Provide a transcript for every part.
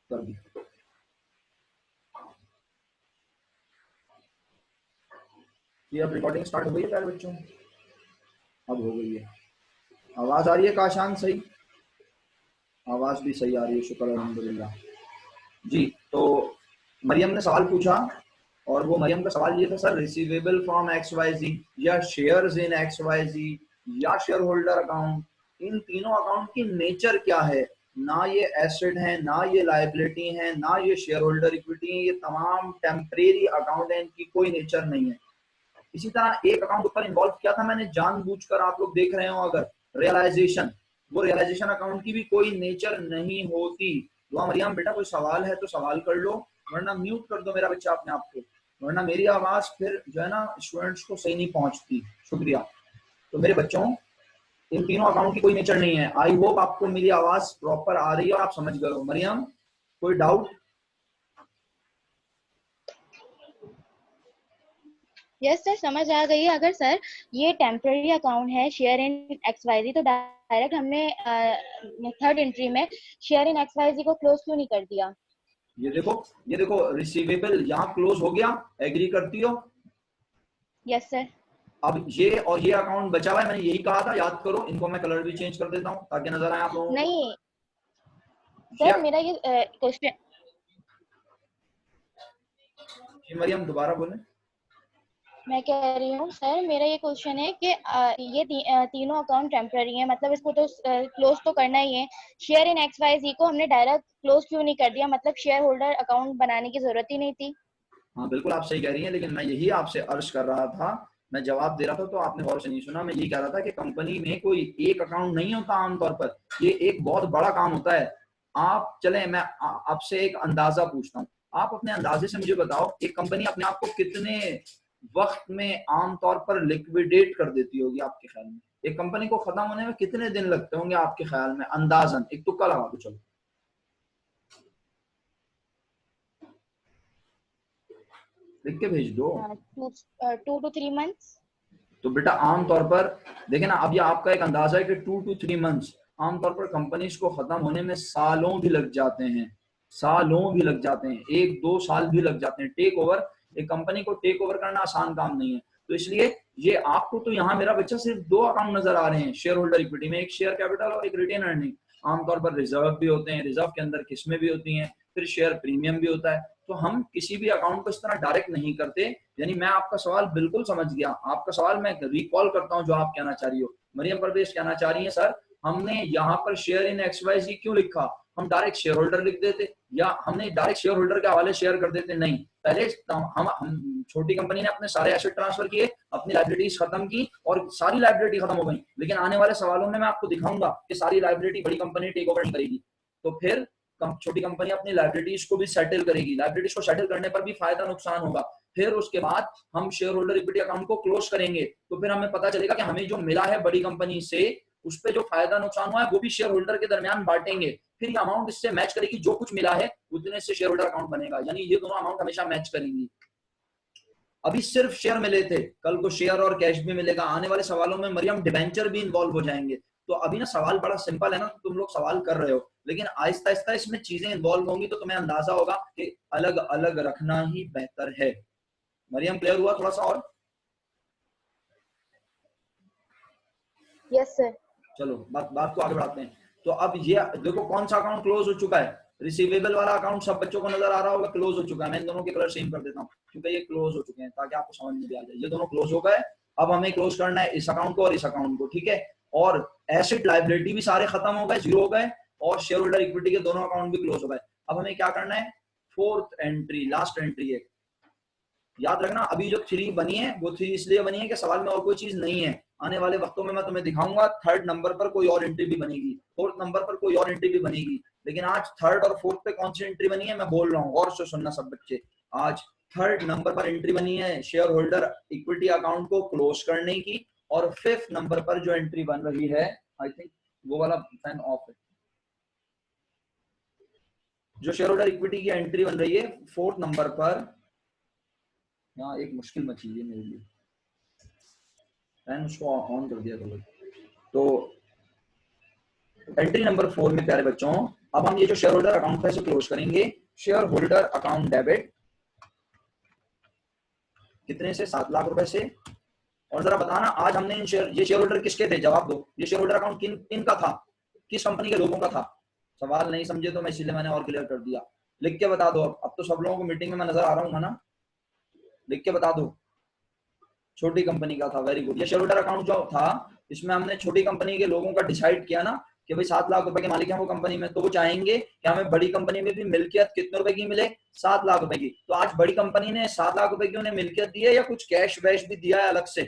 कर दी। ये अब रिकॉर्डिंग स्टार्ट हो गई है प्यारे बच्चों? अब हो गई है। आवाज आ रही है काशान सही? आवाज भी सही आ रही है, शुक्र अल्हम्दुलिल्लाह। जी, तो मरियम ने सवाल पूछा और वो मरियम का सवाल ये था sir, receivable from X Y Z या shares in X Y Z या शेयर होल्डर अकाउंट, इन तीनों अकाउंट की नेचर क्या है? ना ये एसेट है, ना ये लायबिलिटी है, ना ये शेयर होल्डर इक्विटी है, ये तमाम टेम्परेरी अकाउंट है, इनकी कोई नेचर नहीं है। इसी तरह एक अकाउंट ऊपर इन्वॉल्व किया था मैंने जानबूझकर, आप लोग देख रहे हो अगर, रियलाइजेशन, वो रियलाइजेशन अकाउंट की भी कोई नेचर नहीं होती। दुआ मरियम बेटा कोई सवाल है तो सवाल कर लो, वरना म्यूट कर दो मेरा बच्चा अपने आप को, वरना मेरी आवाज फिर जो है ना स्टूडेंट्स को सही नहीं पहुंचती। शुक्रिया। तो मेरे बच्चों, इन तीनों अकाउंट की कोई नेचर नहीं है। आई होप आपको मेरी आवाज प्रॉपर आ रही है और आप समझ गए हो। मरियम कोई डाउट? यस सर, समझ आ गई है। अगर सर ये टेम्पररी अकाउंट है शेयर इन XYZ, तो डायरेक्ट हमने थर्ड एंट्री में शेयर इन XYZ को क्लोज क्यों नहीं कर दिया? ये देखो, ये देखो रिसीवेबल यहाँ क्लोज हो गया, एग्री करती हो? Yes sir. अब ये और ये अकाउंट बचा हुआ है, मैंने यही कहा था, याद करो। इनको मैं कलर भी चेंज कर देता हूँ ताकि नजर आए आप लोगों को। नहीं ये सर, मेरा ये क्वेश्चन, मरियम दोबारा बोले। मैं कह रही हूँ सर, मेरा ये क्वेश्चन है कि ये तीनों अकाउंट टेम्पररी हैं, मतलब इसको तो क्लोज तो करना ही है। शेयर इन XYZ को हमने डायरेक्ट क्लोज क्यों नहीं कर दिया? मतलब शेयर होल्डर अकाउंट बनाने की जरूरत ही नहीं थी। हाँ बिल्कुल आप सही कह रही हैं, लेकिन मैं यही आपसे अर्ज कर रहा था, मैं जवाब दे रहा था तो आपने गौर से नहीं सुना। मैं यही कह रहा था कि कंपनी में कोई एक अकाउंट नहीं होता आमतौर पर, ये एक बहुत बड़ा काम होता है। आप चले, मैं आपसे एक अंदाजा पूछता हूँ, आप अपने अंदाजे से मुझे बताओ एक कंपनी अपने आप को कितने वक्त में आमतौर पर लिक्विडेट कर देती होगी आपके ख्याल में? एक कंपनी को खत्म होने में कितने दिन लगते होंगे आपके ख्याल में, अंदाजन एक तुक्का लगा दो चलो, लिख के भेज दो। 2 to 3 months। तो बेटा आमतौर पर देखें ना, अब ये आपका एक अंदाजा है कि 2 to 3 months, आमतौर पर कंपनीज को खत्म होने में सालों भी लग जाते हैं, सालों भी लग जाते हैं, 1-2 साल भी लग जाते हैं। टेक ओवर, एक कंपनी को टेक ओवर करना आसान काम नहीं है। तो इसलिए ये आपको तो यहाँ मेरा बच्चा सिर्फ 2 अकाउंट नजर आ रहे हैं शेयर होल्डर इक्विटी में, एक शेयर कैपिटल और एक रिटेन अर्निंग। आमतौर पर रिजर्व भी होते हैं, रिजर्व के अंदर किस्में भी होती हैं, फिर शेयर प्रीमियम भी होता है। तो हम किसी भी अकाउंट को इस तरह डायरेक्ट नहीं करते। यानी मैं आपका सवाल बिल्कुल समझ गया, आपका सवाल मैं रिकॉल करता हूं जो आप कहना चाह रही हो। मरियम परवेश कहना चाह रही है सर, हमने यहाँ पर शेयर इन XYZ क्यों लिखा, हम डायरेक्ट शेयर होल्डर लिख देते या हमने डायरेक्ट शेयर होल्डर के हवाले शेयर कर देते? नहीं, पहले हम छोटी कंपनी ने अपने सारे एसेट ट्रांसफर किए, अपनी लाइबिलिटीज खत्म की और सारी लाइबिलिटी खत्म हो गई। लेकिन आने वाले सवालों में मैं आपको दिखाऊंगा कि सारी लाइबिलिटी बड़ी कंपनी टेक ओवर नहीं करेगी, तो फिर छोटी कंपनी अपनी लाइबिलिटीज को भी सेटल करेगी। लाइबिलिटीज को सेटल करने पर भी फायदा नुकसान होगा। फिर उसके बाद हम शेयर होल्डर इक्विटी अकाउंट को क्लोज करेंगे, तो फिर हमें पता चलेगा कि हमें जो मिला है बड़ी कंपनी से, उस पर जो फायदा नुकसान हुआ है वो भी शेयर होल्डर के दरमियान बांटेंगे। फिर ये अमाउंट इससे मैच करेगी, जो कुछ मिला है उतने से शेयर होल्डर अकाउंट बनेगा, यानी ये दोनों अमाउंट हमेशा मैच करेंगी। अभी सिर्फ शेयर मिले थे, कल को शेयर और कैश भी मिलेगा। आने वाले सवालों में मरियम डिबेंचर भी इन्वॉल्व हो जाएंगे। तो अभी ना सवाल बड़ा सिंपल है ना, तो तुम लोग सवाल कर रहे हो, लेकिन आहिस्ता आहिस्ता इसमें चीजें इन्वॉल्व होंगी तो तुम्हें अंदाजा होगा कि अलग अलग रखना ही बेहतर है। मरियम क्लियर हुआ थोड़ा सा और? Yes sir. चलो बात बात को आगे बढ़ाते हैं। तो अब ये देखो कौन सा अकाउंट क्लोज हो चुका है, रिसीवेबल वाला अकाउंट सब बच्चों को नजर आ रहा होगा, क्लोज हो चुका है। मैं इन दोनों के कलर सेम कर देता हूँ क्योंकि ये क्लोज हो चुके हैं ताकि आपको समझ में भी आ जाए। ये दोनों क्लोज हो गए। अब हमें क्लोज करना है इस अकाउंट को और इस अकाउंट को, ठीक है। और एसेट लाइबिलिटी भी सारे खत्म हो गए, जीरो हो गए, और शेयर होल्डर इक्विटी के दोनों अकाउंट भी क्लोज हो गए। अब हमें क्या करना है, फोर्थ एंट्री, लास्ट एंट्री है। याद रखना अभी जो 3 बनी है वो 3 इसलिए बनी है कि सवाल में और कोई चीज नहीं है। आने वाले वक्तों में मैं तुम्हें दिखाऊंगा थर्ड नंबर पर कोई और एंट्री भी बनेगी, फोर्थ नंबर पर कोई और एंट्री भी बनेगी। लेकिन आज थर्ड और फोर्थ पे कौन सी एंट्री बनी है मैं बोल रहा हूँ, और से सुनना सब बच्चे। आज थर्ड नंबर पर एंट्री बनी है शेयर होल्डर इक्विटी अकाउंट को क्लोज करने की, और फिफ्थ नंबर पर जो एंट्री बन रही है, आई थिंक वो वाला फैन ऑफ है, जो शेयर होल्डर इक्विटी की एंट्री बन रही है फोर्थ नंबर पर। यहाँ एक मुश्किल मची है मेरे लिए, फैन उसको ऑन कर दिया करो। तो एंट्री नंबर 4 में प्यारे बच्चों अब हम ये जो शेयर होल्डर अकाउंट था इसे क्लोज करेंगे। शेयर होल्डर अकाउंट डेबिट कितने से, 7 लाख रुपए से। और जरा बताना आज हमने ये शेयर होल्डर किसके थे, जवाब दो। ये शेयर होल्डर अकाउंट किन का था, किस कंपनी के लोगों का था। सवाल नहीं समझे तो मैं इसीलिए मैंने और क्लियर कर दिया। लिख के बता दो। अब तो सब लोगों को मीटिंग में मैं नजर आ रहा हूँ ना, लिख के बता दो। छोटी कंपनी का था, वेरी गुड। ये शेयर होल्डर अकाउंट जो था इसमें हमने छोटी कंपनी के लोगों का डिसाइड किया ना कि भाई 7 लाख रुपए के मालिक हैं वो कंपनी में, तो वो चाहेंगे कि हमें बड़ी कंपनी में भी मिल्कियत कितने रुपए की मिले, 7 लाख रुपए की। तो आज बड़ी कंपनी ने 7 लाख रुपए की उन्हें मिल्कियत दी है या कुछ कैश वैश भी दिया है अलग से,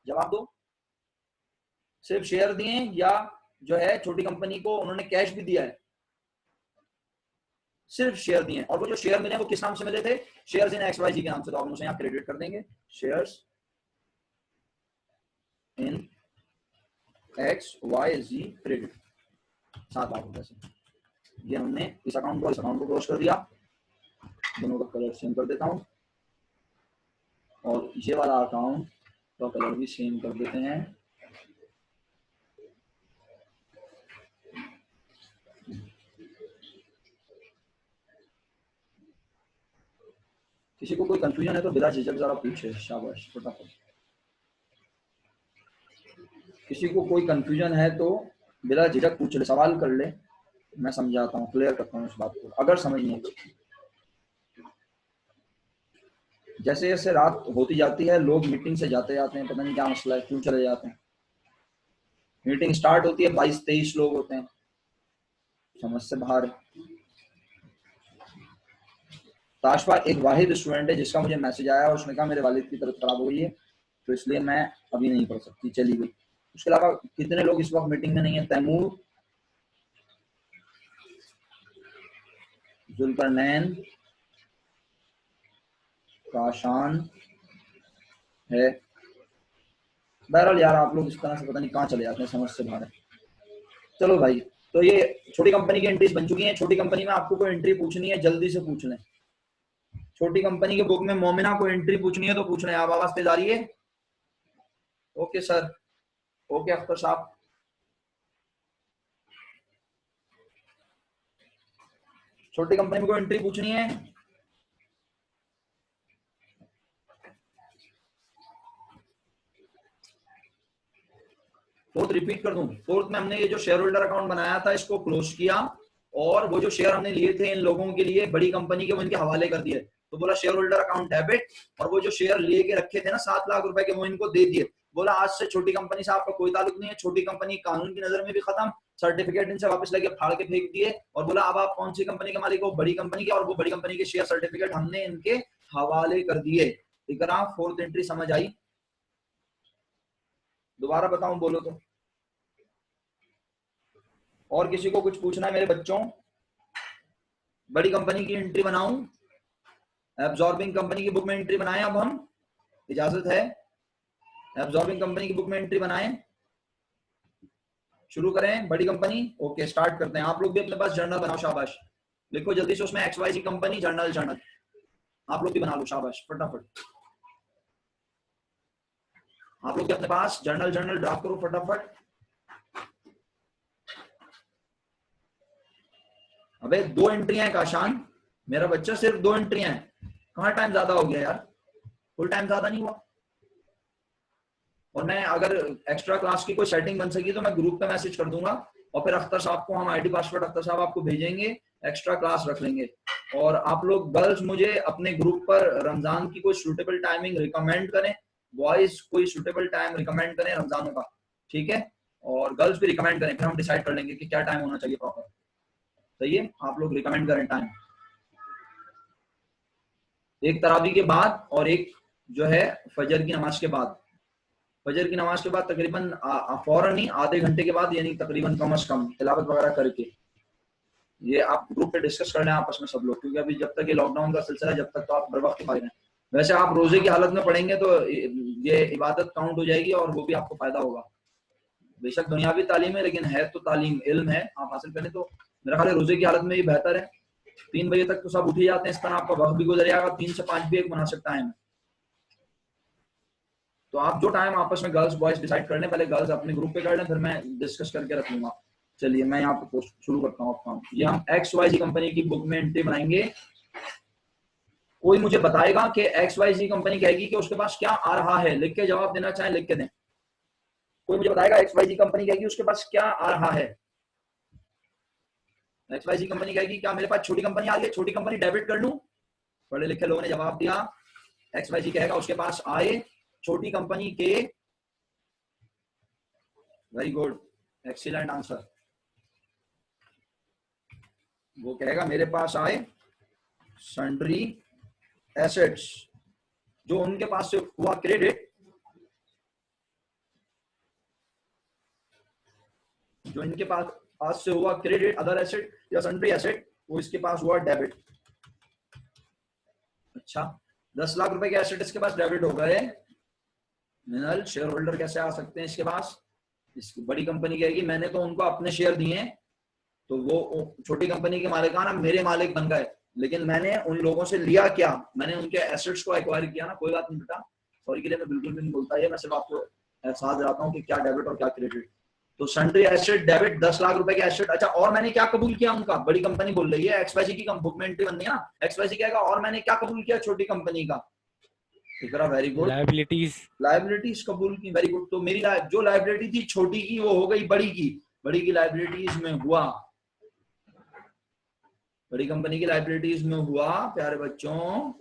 जवाब दो। सिर्फ शेयर दिए या जो है छोटी कंपनी को उन्होंने कैश भी दिया है, सिर्फ शेयर दिए। और वो जो शेयर मिले वो किस नाम से मिले थे, शेयर्स इन XYZ के नाम से, तो आप उसे यहाँ क्रेडिट कर देंगे, shares in XYZ credit 7 lakh रुपए से। ये हमने इस अकाउंट को क्लोज कर दिया। दोनों का कलर सेम कर देता हूं और ये वाला अकाउंट का कलर भी सेम कर देते हैं। किसी को कोई कंफ्यूजन है तो बिना झिझक जरा पूछे, शाबाश, फटाफट। किसी को कोई कंफ्यूजन है तो बिना झिझक पूछ ले, सवाल कर ले, मैं समझाता हूँ, क्लियर करता हूँ इस बात को अगर समझ नहीं है। जैसे जैसे रात होती जाती है लोग मीटिंग से जाते जाते हैं, पता नहीं क्या मसला है, क्यों चले जाते हैं। मीटिंग स्टार्ट होती है 22-23 लोग होते हैं, समझ से बाहर। ताशफा एक वाहिद स्टूडेंट है जिसका मुझे मैसेज आया और उसने कहा मेरे वालिद की तबीयत खराब हो गई है तो इसलिए मैं अभी नहीं पढ़ सकती, चली गई। उसके अलावा कितने लोग इस वक्त मीटिंग में नहीं है, तैमूर, जुल्करनैन, काशान है। बहरहाल यार आप लोग इस तरह से पता नहीं कहाँ चले जाते हैं, समझ से बाहर है। चलो भाई, तो ये छोटी कंपनी की एंट्रीज बन चुकी हैं। छोटी कंपनी में आपको कोई एंट्री पूछनी है जल्दी से पूछ लें। छोटी कंपनी के बुक में मोमिना को एंट्री पूछनी है तो पूछ लें। आप आवाज तेज आ रही है? ओके सर, ओके अख्तर साहब। छोटी कंपनी में कोई एंट्री पूछनी है? फोर्थ रिपीट कर दूं, फोर्थ में हमने ये जो शेयर होल्डर अकाउंट बनाया था इसको क्लोज किया और वो जो शेयर हमने लिए थे इन लोगों के लिए बड़ी कंपनी के, वो इनके हवाले कर दिए। तो बोला शेयर होल्डर अकाउंट डेबिट, और वो जो शेयर लिए के रखे थे ना 7 लाख रुपए के, वो इनको दे दिए। बोला आज से छोटी कंपनी से आपका कोई ताल्लुक नहीं है, छोटी कंपनी कानून की नजर में भी खत्म, सर्टिफिकेट इनसे वापस लेके फाड़ के फेंक दिए। और बोला अब आप कौन सी कंपनी के मालिक हो, बड़ी कंपनी के, और वो बड़ी कंपनी के शेयर सर्टिफिकेट हमने इनके हवाले कर दिए। इकरा फोर्थ एंट्री समझ आई? दोबारा बताऊं बोलो तो। और किसी को कुछ पूछना है मेरे बच्चों? बड़ी कंपनी की एंट्री बनाऊं? एब्जॉर्बिंग कंपनी की बुक में एंट्री बनाएं अब हम, इजाजत है? एब्जॉर्बिंग कंपनी की बुक में एंट्री बनाएं, शुरू करें बड़ी कंपनी। ओके स्टार्ट करते हैं। आप लोग भी अपने पास जर्नल बनाओ, शाबाश, लिखो जल्दी से उसमें XYZ कंपनी जर्नल, जर्नल आप लोग भी बना लो, शाबाश, फटाफट। आप लोग भी अपने पास जर्नल, जर्नल ड्राफ्ट करो फटाफट। अबे 2 एंट्रियां हैं काशान, मेरा बच्चा, सिर्फ 2 एंट्रियां हैं। कहाँ टाइम ज्यादा हो गया यार, फुल टाइम ज्यादा नहीं हुआ। और मैं अगर एक्स्ट्रा क्लास की कोई सेटिंग बन सकी तो मैं ग्रुप पे मैसेज कर दूंगा और फिर अख्तर साहब को हम ID पासवर्ड अख्तर साहब आपको भेजेंगे, एक्स्ट्रा क्लास रख लेंगे। और आप लोग गर्ल्स मुझे अपने ग्रुप पर रमजान की कोई सूटेबल टाइमिंग रिकमेंड करें, बॉयज कोई सूटेबल टाइम रिकमेंड करें रमजानों का, ठीक है? और गर्ल्स भी रिकमेंड करें, फिर हम डिसाइड कर लेंगे कि क्या टाइम होना चाहिए प्रॉपर। सही है, आप लोग रिकमेंड करें टाइम। एक तरावी के बाद और एक जो है फजर की नमाज के बाद। फजर की नमाज के बाद तकरीबन फौरन ही आधे घंटे के बाद, यानी तकरीबन कम से कम तिलावत वगैरह करके, ये आप ग्रुप पे डिस्कस कर लें आपस में सब लोग, क्योंकि अभी जब तक ये लॉकडाउन का सिलसिला है जब तक तो आप बर वक्त फायदे हैं। वैसे आप रोजे की हालत में पढ़ेंगे तो ये इबादत काउंट हो जाएगी और वो भी आपको फायदा होगा। बेशक दुनियावी तालीम है लेकिन है तो तालीम, इल्म है, आप हासिल करें तो मेरा ख्याल है रोजे की हालत में ही बेहतर है। 3 बजे तक तो सब उठ ही जाते हैं, इस तरह आपका वक्त भी गुजर जाएगा। 3 से 5 भी एक मुनासिब टाइम है। तो आप जो टाइम आपस में गर्ल्स बॉयज डिसाइड कर लें, पहले गर्ल्स अपने ग्रुप पे कर लें, फिर मैं डिस्कस करके रख लूंगा। चलिए मैं यहाँ पे शुरू करता हूँ आपका। ये हम XYZ कंपनी की बुक में एंट्री बनाएंगे। कोई मुझे बताएगा कि XYZ कंपनी कहेगी कि उसके पास क्या आ रहा है, लिख के जवाब देना चाहे लिख के दें। कोई मुझे बताएगा XYZ कंपनी कहेगी उसके पास क्या आ रहा है। XYZ कंपनी कहेगी क्या मेरे पास छोटी कंपनी आ रही है, छोटी कंपनी डेबिट कर लूं? पढ़े लिखे लोगों ने जवाब दिया XYZ कहेगा उसके पास आए छोटी कंपनी के। Very good, excellent answer. वो कहेगा मेरे पास आए सन्ड्री एसेट्स, जो उनके पास से हुआ क्रेडिट, जो इनके पास से हुआ क्रेडिट, अदर एसेट या सन्ड्री एसेट, वो इसके पास हुआ डेबिट। अच्छा, 10 लाख रुपए के एसेट इसके पास डेबिट हो गए। मिनल शेयर होल्डर कैसे आ सकते हैं इसके पास? इसकी बड़ी कंपनी कहेगी मैंने तो उनको अपने शेयर दिए, तो वो छोटी कंपनी के मालिकाना मेरे मालिक बन गए, लेकिन मैंने उन लोगों से लिया क्या? मैंने उनके एसेट्स को एक्वायर किया ना। कोई बात नहीं बेटा, सॉरी के लिए मैं बिल्कुल भी नहीं बोलता है, मैं सिर्फ आपको एहसास दिलाता हूँ कि क्या डेबिट और क्या क्रेडिट। तो सन्ड्री एसेट डेबिट, 10 लाख रुपए के एसेट। अच्छा, और मैंने क्या कबूल किया उनका? बड़ी कंपनी बोल रही है, XYZ की बुक में एंट्री बननी है ना, XYZ कहेगा और मैंने क्या कबूल किया छोटी कंपनी का? वेरी गुड, लायबिलिटीज कबूल की। Very good. तो मेरी जो लायबिलिटी थी छोटी की वो हो गई बड़ी की। बड़ी की लायबिलिटीज में हुआ, बड़ी कंपनी की लायबिलिटीज में हुआ प्यारे बच्चों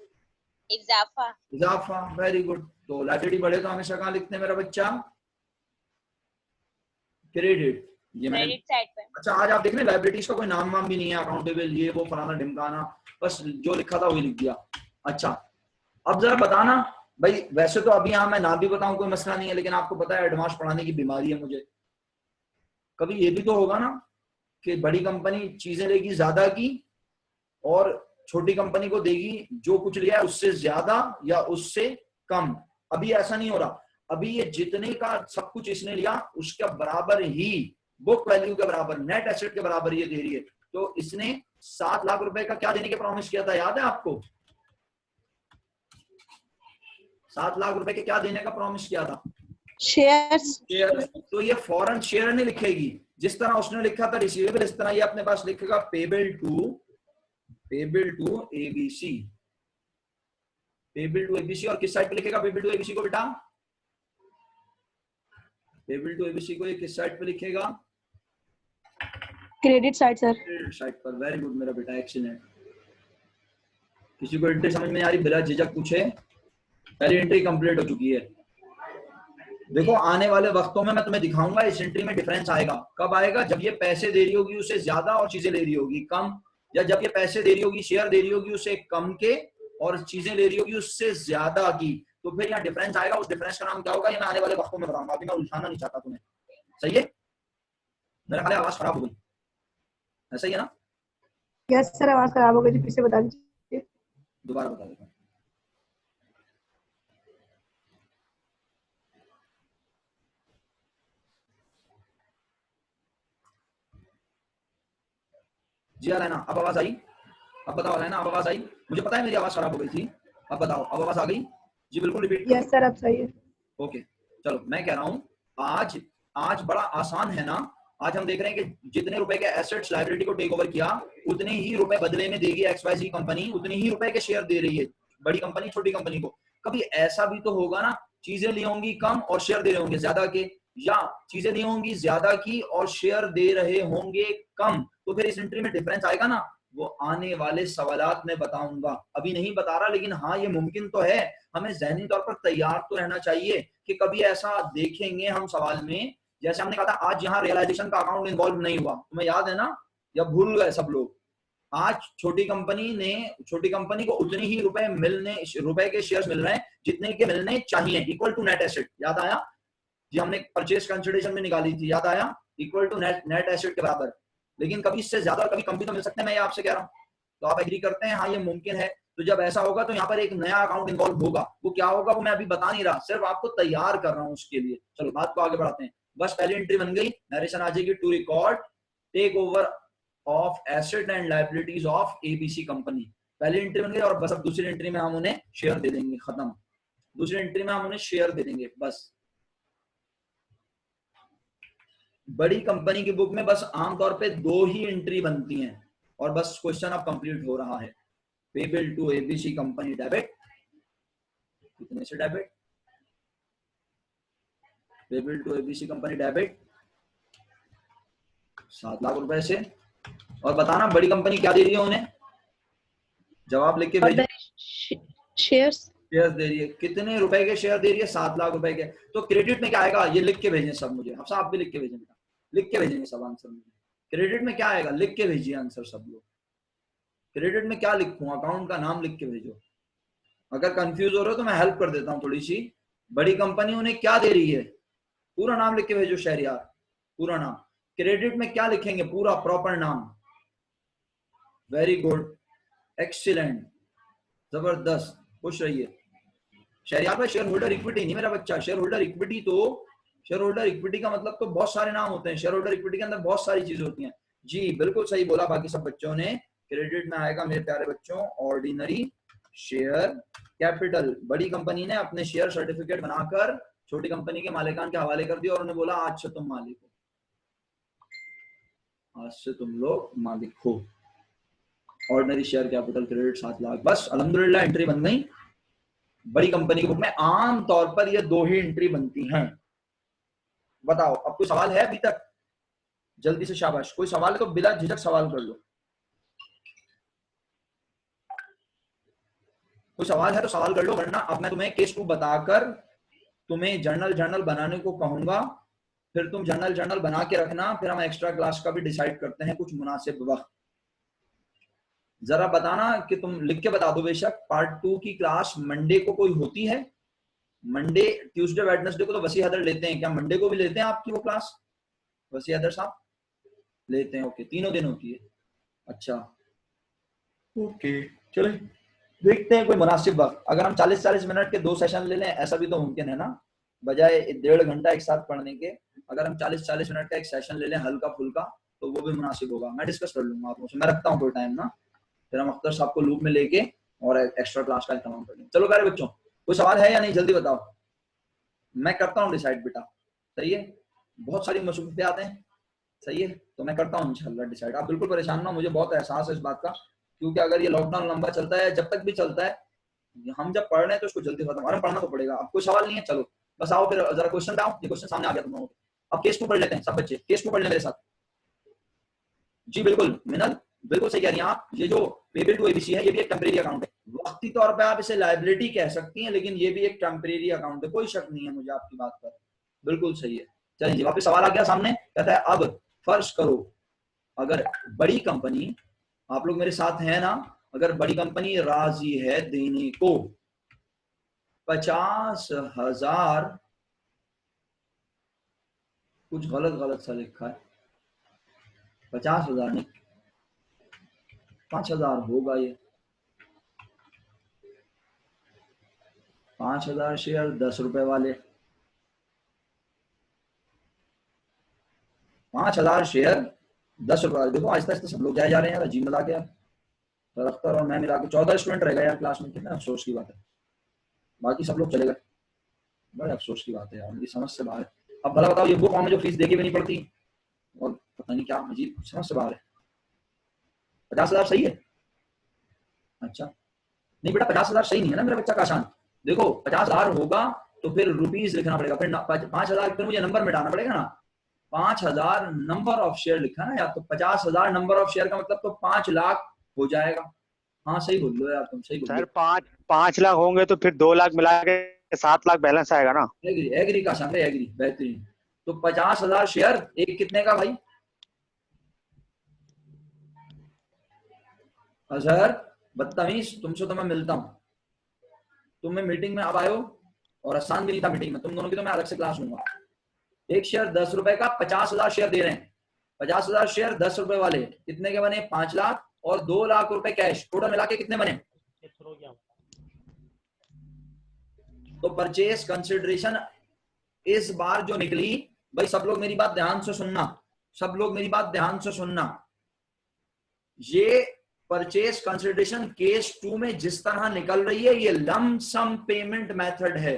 इजाफा। Very good. तो लायबिलिटी बढ़े तो हमेशा कहाँ लिखते हैं मेरा बच्चा? क्रेडिट। ये मैंने साइड पे। अच्छा, आज आप देख रहे हैं लायबिलिटीज का कोई नाम वाम भी नहीं है, अकाउंटेबल ये वो फलाना ढिमकाना, बस जो लिखा था वही लिख दिया। अच्छा, अब जरा बताना भाई, वैसे तो अभी यहाँ मैं ना भी बताऊं कोई मसला नहीं है, लेकिन आपको पता है एडवांस पढ़ाने की बीमारी है मुझे। कभी ये भी तो होगा ना कि बड़ी कंपनी चीजें लेगी ज्यादा की और छोटी कंपनी को देगी जो कुछ लिया है उससे ज्यादा या उससे कम। अभी ऐसा नहीं हो रहा, अभी ये जितने का सब कुछ इसने लिया उसके बराबर ही, बुक वैल्यू के बराबर, नेट एसेट के बराबर ये दे रही है। तो इसने 7 लाख रुपए का क्या देने के प्रॉमिस किया था, याद है आपको? 7 लाख रुपए के क्या देने का प्रॉमिस किया था? शेयर। तो ये फॉरन शेयर नहीं लिखेगी, जिस तरह उसने लिखा था रिसीवेबल, इस तरह ये अपने पास लिखेगा payable to ABC. Payable to ABC, और किस साइड पे लिखेगा पेबल टू एबीसी को बेटा? पेबल टू एबीसी को ये किस साइड पे लिखेगा? Credit side sir. Credit side पर। वेरी गुड मेरा बेटा, एक्सीलेंट। किसी को एंट्री समझ में आ रही? बिना झिझक पूछे। पहली एंट्री कंप्लीट हो चुकी है। देखो आने वाले वक्तों में मैं तुम्हें दिखाऊंगा इस एंट्री में डिफरेंस आएगा। कब आएगा? जब ये पैसे दे रही होगी उससे ज्यादा और चीजें ले रही होगी कम, या जब ये पैसे दे रही होगी, शेयर दे रही होगी उससे कम के, और चीजें ले रही होगी उससे ज्यादा की, तो फिर यहाँ डिफरेंस आएगा। उस डिफरेंस का नाम क्या होगा ये मैं आने वाले वक्तों में बताऊंगा, अभी मैं उलझाना नहीं चाहता तुम्हें। सही है? मेरा ख्याल है आवाज खराब हो गई, ऐसा ही है ना? यस सर, आवाज खराब हो गई थी, फिर से बता दीजिए। दोबारा बता देता हूँ। जी आ रहा है ना? अब आवाज आई? अब बताओ, है ना? अब आवाज आई? मुझे पता है मेरी आवाज खराब हो गई थी, अब बताओ अब आवाज आ गई? जी बिल्कुल रिपीट। यस सर, अब सही है। ओके चलो, मैं कह रहा हूँ आज बड़ा आसान है ना। आज हम देख रहे हैं कि जितने रुपए के एसेट्स लायबिलिटी को टेक ओवर किया, उतने ही रुपए बदले में देगी XYZ कंपनी, उतने ही रुपए के शेयर दे रही है बड़ी कंपनी छोटी कंपनी को। कभी ऐसा भी तो होगा ना, चीजें ली होंगी कम और शेयर दे रहे होंगे ज्यादा के, या चीजें ली होंगी ज्यादा की और शेयर दे रहे होंगे कम, तो फिर इस एंट्री में डिफरेंस आएगा ना। वो आने वाले सवालात में बताऊंगा, अभी नहीं बता रहा, लेकिन हाँ ये मुमकिन तो है। हमें ज़हनी तौर पर तैयार तो रहना चाहिए कि कभी ऐसा देखेंगे हम सवाल में, जैसे हमने कहा था आज यहाँ रियलाइजेशन का अकाउंट इन्वॉल्व नहीं हुआ, तुम्हें याद है ना, या भूल गए सब लोग? आज छोटी कंपनी को उतने ही रुपए के शेयर्स मिल रहे हैं जितने के मिलने चाहिए, इक्वल टू नेट एसेट। याद आया? जी हमने परचेज कंसिडरेशन में निकाली थी, याद आया? इक्वल टू नेट एसेट के बराबर। लेकिन कभी इससे ज्यादा कभी कम भी तो मिल सकते हैं, मैं ये आपसे कह रहा हूँ। तो आप एग्री करते हैं हाँ ये मुमकिन है? तो जब ऐसा होगा तो यहाँ पर एक नया अकाउंट इन्वॉल्व होगा, वो क्या होगा वो मैं अभी बता नहीं रहा, सिर्फ आपको तैयार कर रहा हूँ उसके लिए। चलो बात को आगे बढ़ाते हैं। बस पहली एंट्री बन गई, नरेशन आ जाएगी, to record take over of asset and liabilities of ABC company. पहली एंट्री बन गई, और बस अब दूसरी एंट्री में हम उन्हें शेयर दे देंगे, खत्म। दूसरी एंट्री में हम उन्हें शेयर दे देंगे बस। बड़ी कंपनी की बुक में बस आमतौर पे 2 ही एंट्री बनती हैं और बस क्वेश्चन अब कंप्लीट हो रहा है। Payable to ABC company debit, कितने से debit? Payable to ABC company debit 7 lakh रुपए से। और बताना बड़ी कंपनी क्या दे रही है उन्हें, जवाब लिख के भेजो। शेयर्स शेयर दे रही है, कितने रुपए के शेयर दे रही है? 7 लाख रुपए के। तो क्रेडिट में क्या आएगा ये लिख के भेजें सब मुझे, अब आप भी लिख के भेजें बेटा, लिख के भेजेंगे सब आंसर मुझे। क्रेडिट में क्या आएगा लिख के भेजिए आंसर सब लोग। क्रेडिट में क्या लिखूं, अकाउंट का नाम लिख के भेजो। अगर कंफ्यूज हो रहे हो तो मैं हेल्प कर देता हूँ थोड़ी सी। बड़ी कंपनी उन्हें क्या दे रही है, पूरा नाम लिख के भेजो शहरियार, पूरा नाम। क्रेडिट में क्या लिखेंगे, पूरा प्रॉपर नाम। वेरी गुड, एक्सीलेंट, जबरदस्त, खुश रहिए। शहरियार भाई शेयर होल्डर इक्विटी नहीं मेरा बच्चा, शेयर होल्डर इक्विटी तो, शेयर होल्डर इक्विटी का मतलब तो बहुत सारे नाम होते हैं, शेयर होल्डर इक्विटी के अंदर बहुत सारी चीजें होती हैं। जी बिल्कुल सही बोला बाकी सब बच्चों ने। क्रेडिट में आएगा मेरे प्यारे बच्चों ऑर्डिनरी शेयर कैपिटल। बड़ी कंपनी ने अपने शेयर सर्टिफिकेट बनाकर छोटी कंपनी के मालिकान के हवाले कर दिया और उन्हें बोला आज से तुम मालिक हो, आज से तुम लोग मालिक हो। Ordinary share capital credit 7 lakh, बस अल्हम्दुलिल्लाह एंट्री बन गई। बड़ी कंपनी की बुक में आम तौर पर ये 2 ही एंट्री बनती हैं। बताओ अब कोई सवाल है अभी तक? जल्दी से शाबाश, कोई सवाल है तो बिला झिझक सवाल कर लो। कोई सवाल है तो सवाल कर लो, वरना अब मैं तुम्हें केस 2 बताकर तुम्हें जर्नल बनाने को कहूंगा, फिर तुम जर्नल बना के रखना, फिर हम एक्स्ट्रा क्लास का भी डिसाइड करते हैं कुछ मुनासिब वक्त। जरा बताना कि तुम लिख के बता दो बेशक, पार्ट 2 की क्लास मंडे को कोई होती है? मंडे, ट्यूसडे, वेडनेसडे को तो वसी हैदर लेते हैं, क्या मंडे को भी लेते हैं आपकी वो क्लास? वसी हैदर साहब लेते हैं, ओके, तीनों दिन होती है। अच्छा ओके, चलो देखते हैं कोई मुनासिब वक्त। अगर हम 40-40 मिनट के 2 सेशन ले लें, ऐसा भी तो मुमकिन है ना, बजाय 1.5 घंटा एक साथ पढ़ने के। अगर हम 40-40 मिनट का एक सेशन ले लें हल्का फुल्का, तो वो भी मुनासिब होगा। मैं डिस्कस कर लूंगा आप लोगों से, मैं रखता हूँ कोई टाइम ना, फिर हम अख्तर साहब को लूप में लेके और एक्स्ट्रा क्लास का इंतजाम कर लेंगे। चलो प्यारे बच्चों, कोई सवाल है या नहीं जल्दी बताओ, मैं करता हूँ डिसाइड बेटा। सही है, बहुत सारी मसरूफियात हैं, सही है, तो मैं करता हूँ इंशाल्लाह डिसाइड। आप बिल्कुल परेशान ना, मुझे बहुत एहसास है इस बात का, क्योंकि अगर ये लॉकडाउन लंबा चलता है, जब तक भी चलता है, हम जब पढ़ रहे हैं तो इसको जल्दी खत्म, हमें पढ़ना तो पड़ेगा। अब कोई सवाल नहीं है, चलो बस आओ फिर जरा क्वेश्चन पे आओ। ये क्वेश्चन सामने आ गया तुम लोगों को। अब केस 2 पढ़ लेते हैं सब बच्चे, केस 2 पढ़ लें मेरे साथ। जी बिल्कुल मिनल, बिल्कुल सही कह रही हैं आप। ये जो पेबल टू एबीसी है, ये भी एक टेम्परेरी अकाउंट है। वक्ती तौर पे आप इसे लायबिलिटी कह सकती हैं, लेकिन ये भी एक टेम्परेरी अकाउंट है, कोई शक नहीं है मुझे आपकी बात पर, बिल्कुल सही है। चलिए जी, वापस सवाल आ गया सामने, कहता है अब फर्ज करो अगर बड़ी कंपनी, आप लोग मेरे साथ हैं ना, अगर बड़ी कंपनी राजी है देने को 50,000, कुछ गलत सा लिखा है, 50,000 नहीं 5,000 होगा ये। 5,000 शेयर 10 रुपए वाले, 5,000 शेयर 10 रुपए वाले। देखो आहिस्ता आहिस्ता सब लोग जाए जा रहे हैं यार, अजीब मजाक है यार। तो अख्तर और मैं मिला के 14 स्टूडेंट रह गए यार क्लास में, कितना अफसोस की बात है। बाकी सब लोग चले गए, बड़े अफसोस की बात है यार, मेरी समझ से बाहर। अब भला बताओ, ये बुक हमें जो फीस देगी भी नहीं पड़ती, और पता नहीं क्या अजीब, समझ से बाहर है। 50,000 सही है? अच्छा नहीं बेटा, 50,000 सही नहीं है ना मेरा बच्चा काशान। देखो 50,000 होगा तो फिर रुपीज लिखना पड़ेगा, फिर 5,000 फिर मुझे नंबर मिटाना पड़ेगा ना। 5,000 नंबर ऑफ शेयर लिखा ना यार, तो 50,000 नंबर ऑफ शेयर का मतलब तो 5 लाख हो जाएगा। हाँ सही बोल लो यार, तुम सही बोल सर। लो। 5 लाख होंगे तो फिर 2 लाख मिला के 7 लाख बैलेंस आएगा ना। एग्री का शामिल, एग्री, बेहतरीन। तो 50,000 शेयर एक कितने का भाई? अजहर बदतमीज, तुमसे तो मैं मिलता हूँ, तुम मीटिंग में अब आयो, और आसान भी नहीं था मीटिंग में, तुम दोनों की तो मैं अलग से क्लास लूंगा। एक शेयर 10 रुपए का, 50,000 शेयर दे रहे हैं। 50,000 शेयर 10 रुपए वाले कितने के बने? 5 लाख, और 2 लाख रुपए कैश, टोटल मिला के कितने बने? तो परचेस कंसिडरेशन इस बार जो निकली, भाई सब लोग मेरी बात ध्यान से सुनना, सब लोग मेरी बात ध्यान से सुनना, ये परचेस कंसिडरेशन केस 2 में जिस तरह निकल रही है, ये लम सम पेमेंट मेथड है।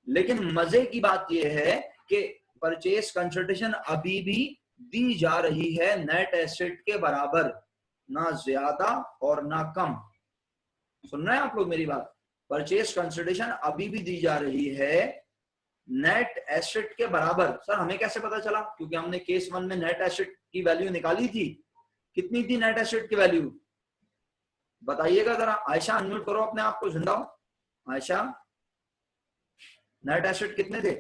लेकिन मजे की बात यह है कि परचेज कंसिडरेशन अभी भी दी जा रही है नेट एसेट के बराबर, ना ज्यादा और ना कम। सुन रहे हैं आप लोग मेरी बात? परचेज कंसिडरेशन अभी भी दी जा रही है नेट एसेट के बराबर। सर हमें कैसे पता चला? क्योंकि हमने केस 1 में नेट एसेट की वैल्यू निकाली थी। कितनी थी नेट एसेट की वैल्यू? बताइएगा जरा। आयशा अनम्यूट करो अपने आप को, जिंदा हो आयशा। नेट एसेट कितने थे?